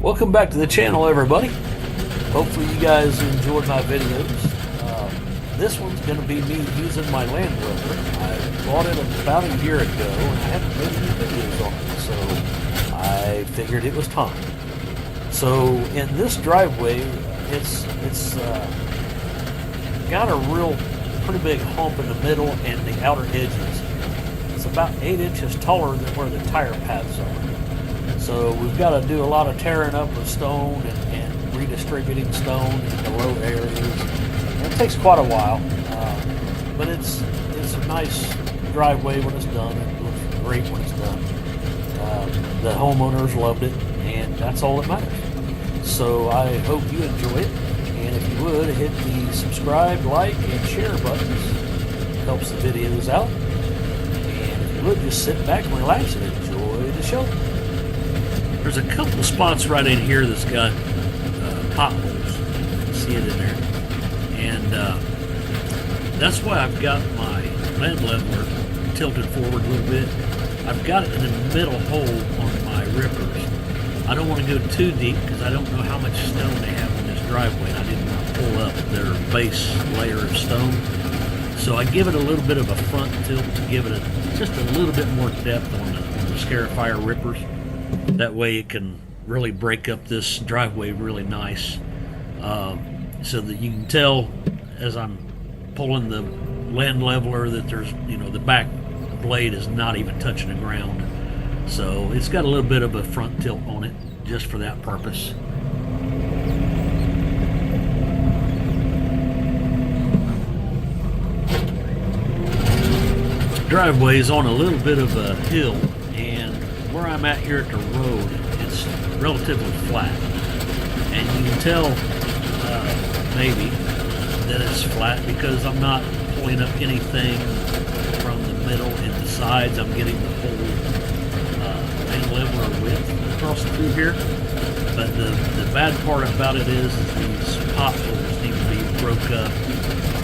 Welcome back to the channel, everybody. Hopefully you guys enjoyed my videos. This one's going to be me using my land rover. I bought it about a year ago and I haven't made any videos on it, so I figured it was time. So in this driveway, it's got a real pretty big hump in the middle and the outer edges. It's about 8 inches taller than where the tire paths are. So we've got to do a lot of tearing up of stone and redistributing stone in the low areas. And it takes quite a while, but it's a nice driveway when it's done. It looks great when it's done. The homeowners loved it, and that's all that matters. So I hope you enjoy it, and if you would, hit the subscribe, like, and share buttons. It helps the videos out. And if you would, just sit back and relax and enjoy the show. There's a couple spots right in here that's got potholes. See it in there. And that's why I've got my land leveler tilted forward a little bit. I've got it in the middle hole on my rippers. I don't want to go too deep because I don't know how much stone they have on this driveway, and I didn't want to pull up their base layer of stone. So I give it a little bit of a front tilt to give it just a little bit more depth on the Scarifier rippers. That way it can really break up this driveway really nice, so that you can tell as I'm pulling the land leveler that there's, the back blade is not even touching the ground. So it's got a little bit of a front tilt on it just for that purpose. Driveway is on a little bit of a hill, and where I'm at here at the road, it's relatively flat, and you can tell maybe that it's flat because I'm not pulling up anything from the middle and the sides. I'm getting the whole land leveler width across through here. But the bad part about it is these potholes need to be broke up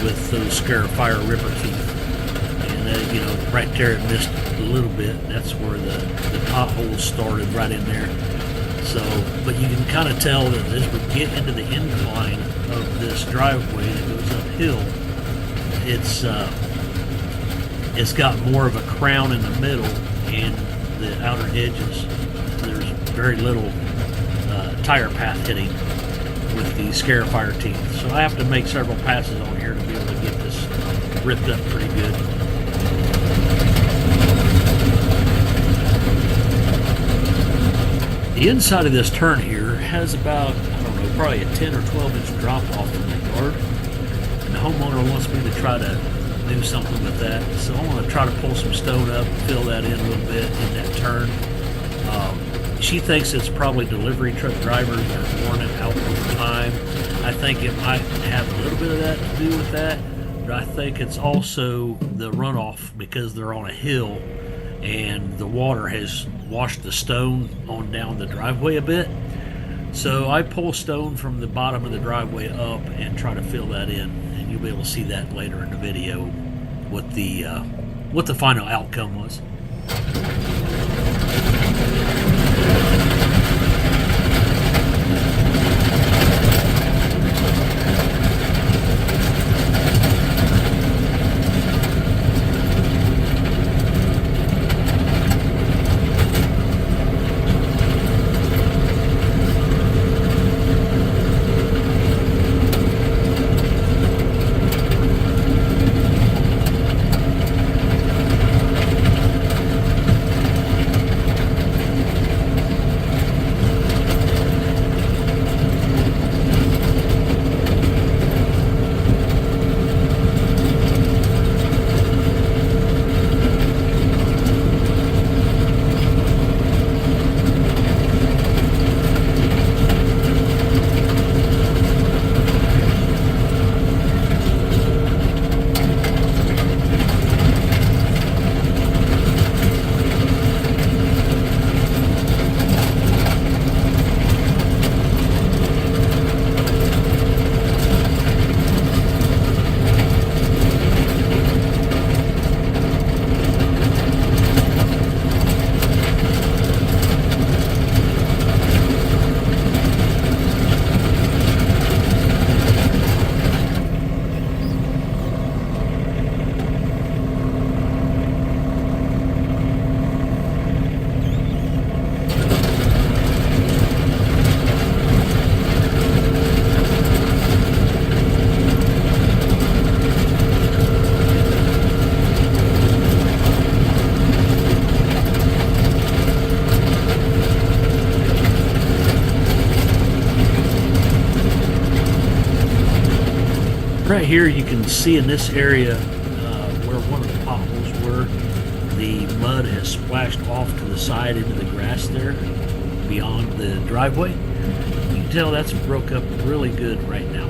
with those Scarifier ripper teeth. And right there it missed a little bit. That's where the potholes started, right in there. So, but you can kind of tell that as we get into the incline of this driveway that goes uphill, it's got more of a crown in the middle, and the outer edges, there's very little tire path hitting with the Scarifier teeth. So I have to make several passes on here to be able to get this ripped up pretty good. The inside of this turn here has about, I don't know, probably a 10 or 12 inch drop off from the yard. And the homeowner wants me to try to do something with that. So I want to try to pull some stone up, fill that in a little bit in that turn. She thinks it's probably delivery truck drivers are worn it out over time. I think it might have a little bit of that to do with that, but I think it's also the runoff because they're on a hill and the water has washed the stone on down the driveway a bit. So I pull stone from the bottom of the driveway up and try to fill that in, and you'll be able to see that later in the video what the final outcome was. Right here you can see in this area where one of the potholes were, the mud has splashed off to the side into the grass there beyond the driveway. You can tell that's broke up really good right now.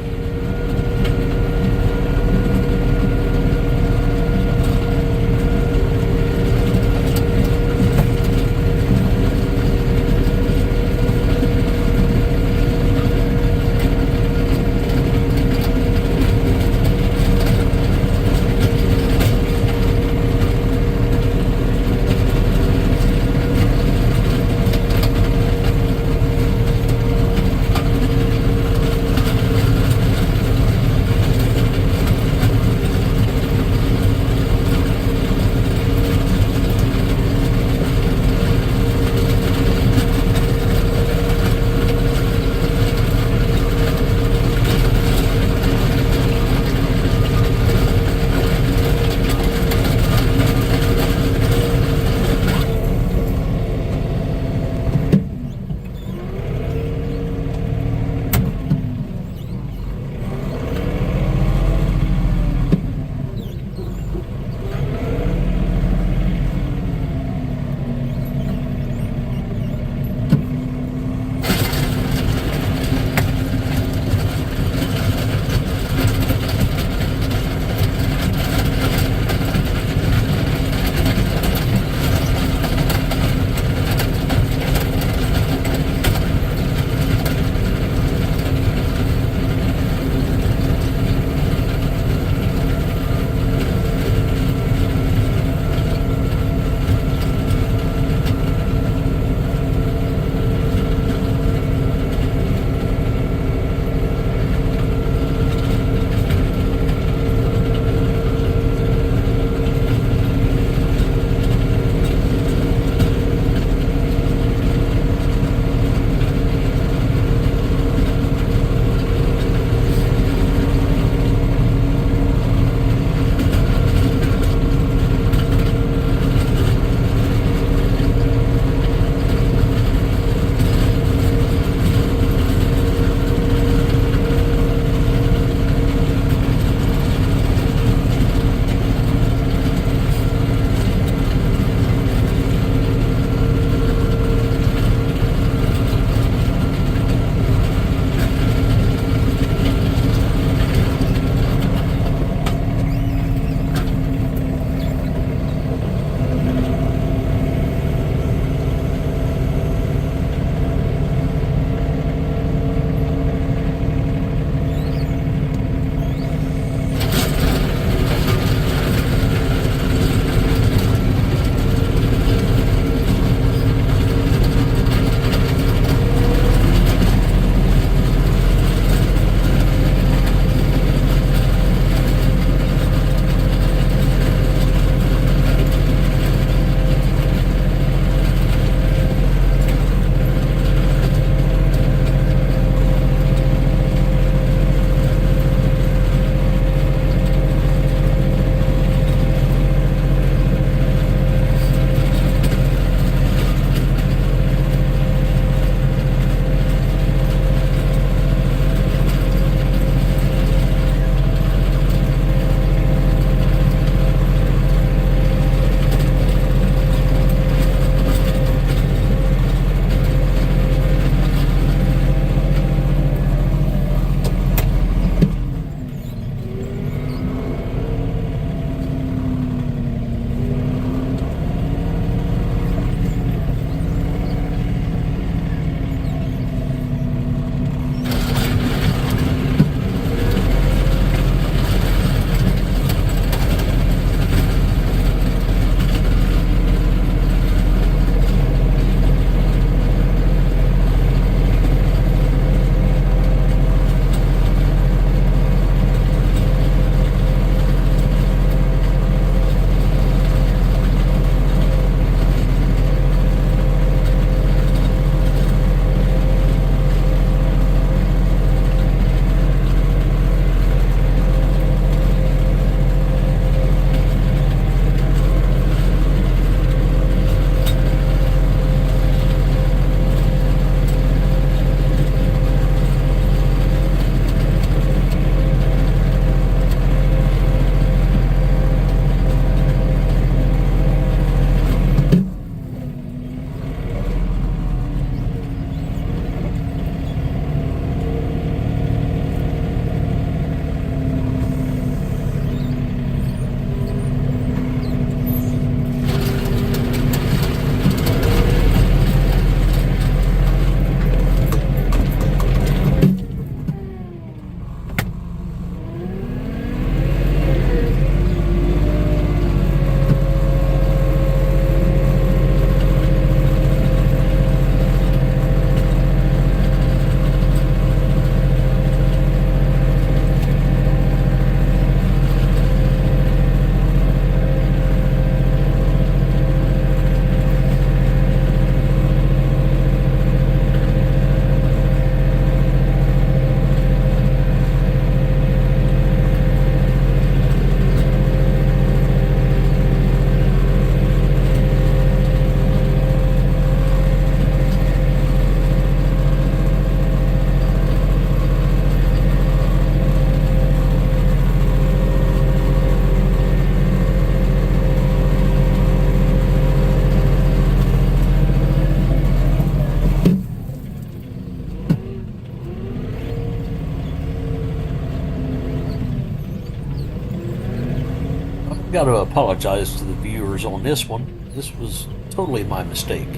got to apologize to the viewers on this one. This was totally my mistake.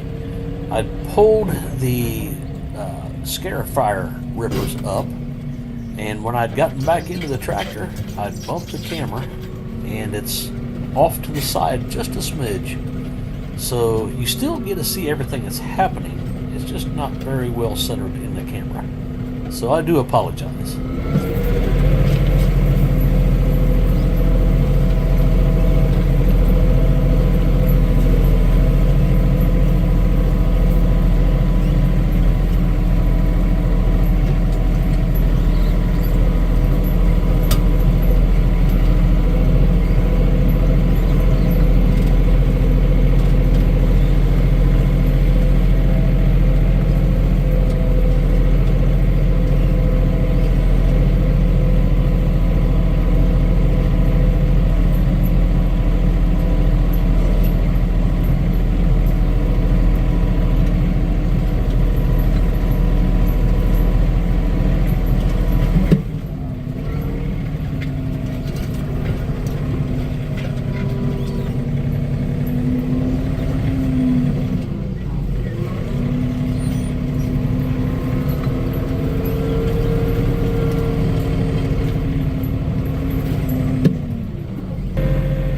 I pulled the Scarifier rippers up, and when I'd gotten back into the tractor, I'd bumped the camera, and it's off to the side just a smidge. So you still get to see everything that's happening. It's just not very well centered in the camera. So I do apologize.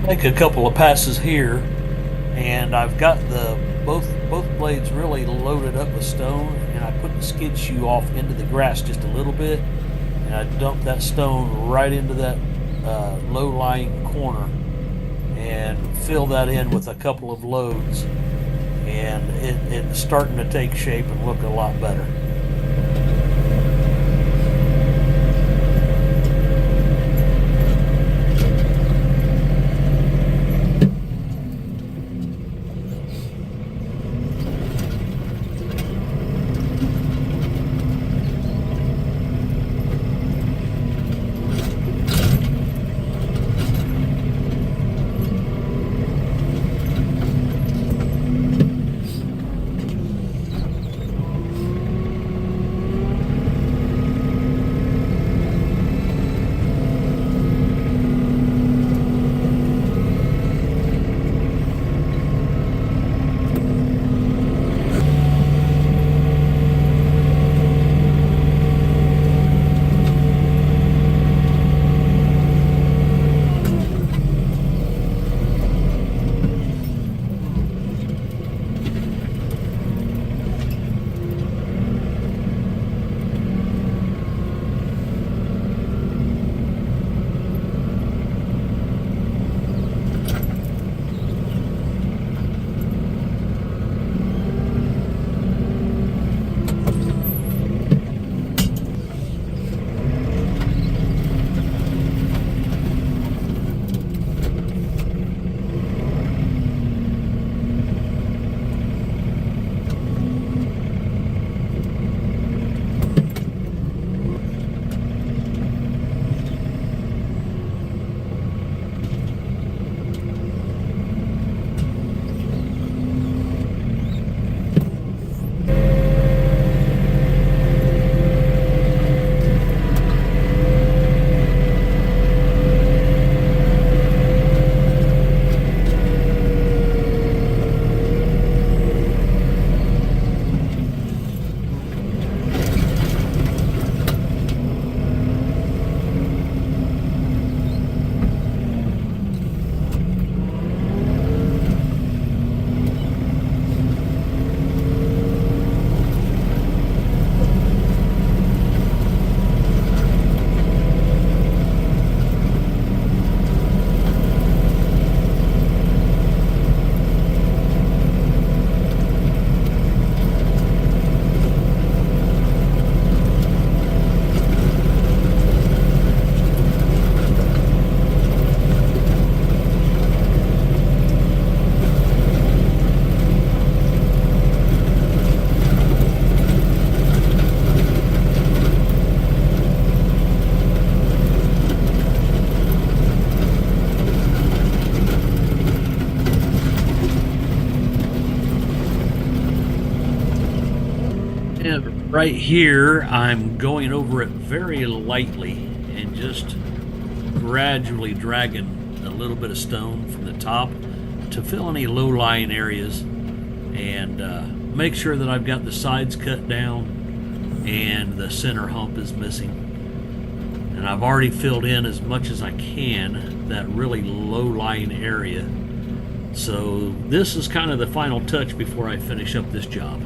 Make a couple of passes here, and I've got the both blades really loaded up with stone, and I put the skid shoe off into the grass just a little bit, and I dumped that stone right into that low-lying corner and fill that in with a couple of loads, and it's starting to take shape and look a lot better. And right here, I'm going over it very lightly and just gradually dragging a little bit of stone from the top to fill any low-lying areas, and make sure that I've got the sides cut down and the center hump is missing. And I've already filled in as much as I can that really low-lying area. So this is kind of the final touch before I finish up this job.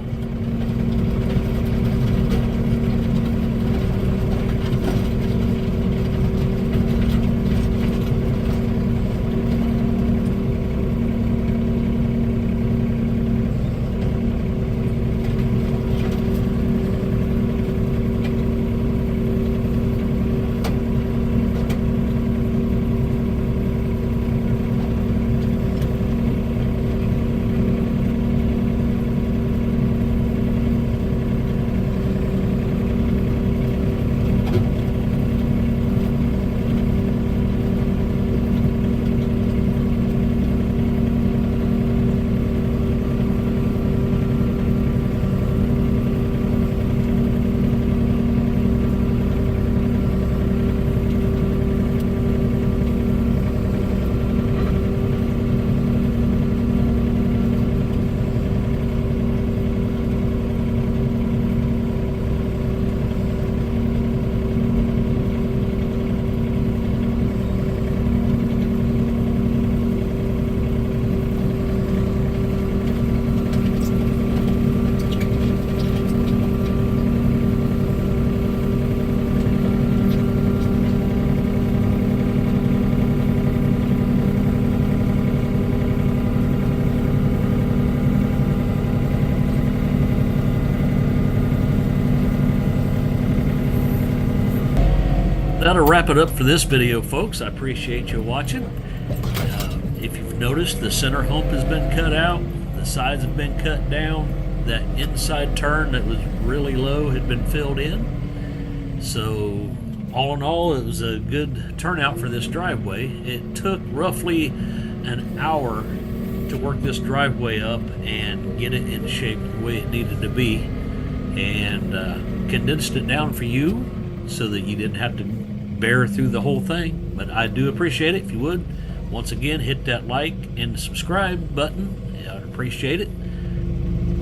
That'll wrap it up for this video, folks. I appreciate you watching. If you've noticed, the center hump has been cut out, the sides have been cut down, that inside turn that was really low had been filled in. So all in all, it was a good turnout for this driveway. It took roughly an hour to work this driveway up and get it in shape the way it needed to be, and condensed it down for you so that you didn't have to bear through the whole thing. But I do appreciate it. If you would, once again, hit that like and subscribe button. I'd appreciate it.